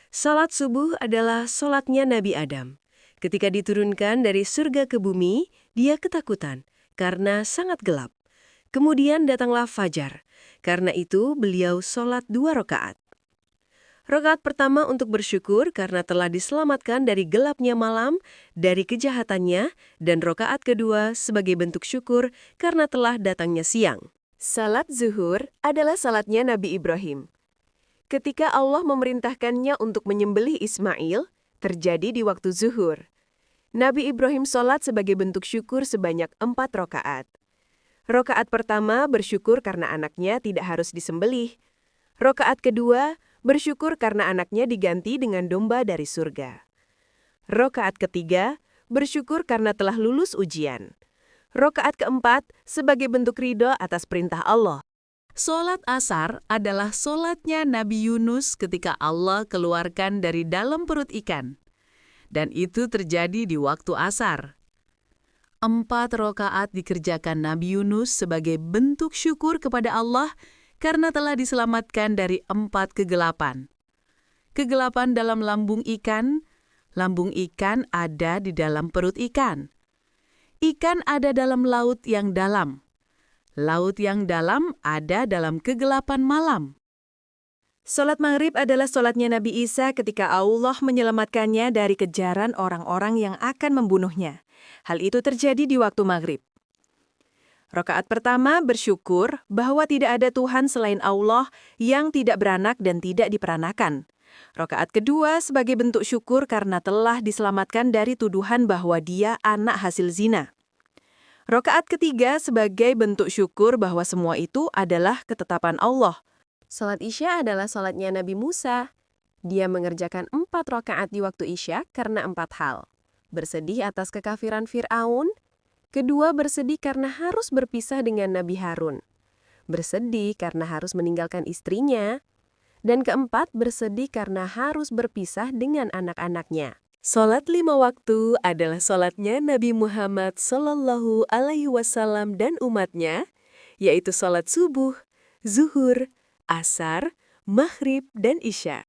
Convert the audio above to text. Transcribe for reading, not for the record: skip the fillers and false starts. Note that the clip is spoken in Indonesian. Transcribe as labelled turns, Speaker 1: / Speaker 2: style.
Speaker 1: Salat subuh adalah salatnya Nabi Adam. Ketika diturunkan dari surga ke bumi, dia ketakutan karena sangat gelap. Kemudian datanglah fajar. Karena itu beliau salat 2 rakaat. Rakaat pertama untuk bersyukur karena telah diselamatkan dari gelapnya malam, dari kejahatannya, dan rakaat kedua sebagai bentuk syukur karena telah datangnya siang. Salat zuhur adalah salatnya Nabi Ibrahim. Ketika Allah memerintahkannya untuk menyembelih Ismail, terjadi di waktu zuhur. Nabi Ibrahim sholat sebagai bentuk syukur sebanyak 4 rakaat. Rakaat pertama bersyukur karena anaknya tidak harus disembelih. Rakaat kedua bersyukur karena anaknya diganti dengan domba dari surga. Rakaat ketiga bersyukur karena telah lulus ujian. Rakaat keempat sebagai bentuk ridho atas perintah Allah.
Speaker 2: Sholat asar adalah sholatnya Nabi Yunus ketika Allah keluarkan dari dalam perut ikan. Dan itu terjadi di waktu asar. 4 rakaat dikerjakan Nabi Yunus sebagai bentuk syukur kepada Allah karena telah diselamatkan dari 4 kegelapan. Kegelapan dalam lambung ikan ada di dalam perut ikan. Ikan ada dalam laut yang dalam. Laut yang dalam ada dalam kegelapan malam.
Speaker 1: Salat maghrib adalah salatnya Nabi Isa ketika Allah menyelamatkannya dari kejaran orang-orang yang akan membunuhnya. Hal itu terjadi di waktu maghrib. Rakaat pertama bersyukur bahwa tidak ada Tuhan selain Allah yang tidak beranak dan tidak diperanakan. Rakaat kedua sebagai bentuk syukur karena telah diselamatkan dari tuduhan bahwa dia anak hasil zina. Rakaat ketiga sebagai bentuk syukur bahwa semua itu adalah ketetapan Allah. Salat Isya adalah salatnya Nabi Musa. Dia mengerjakan 4 rakaat di waktu Isya karena 4 hal. Bersedih atas kekafiran Fir'aun. Kedua, bersedih karena harus berpisah dengan Nabi Harun. Bersedih karena harus meninggalkan istrinya. Dan keempat, bersedih karena harus berpisah dengan anak-anaknya. Salat 5 waktu adalah salatnya Nabi Muhammad SAW dan umatnya, yaitu salat subuh, zuhur, asar, maghrib, dan isya.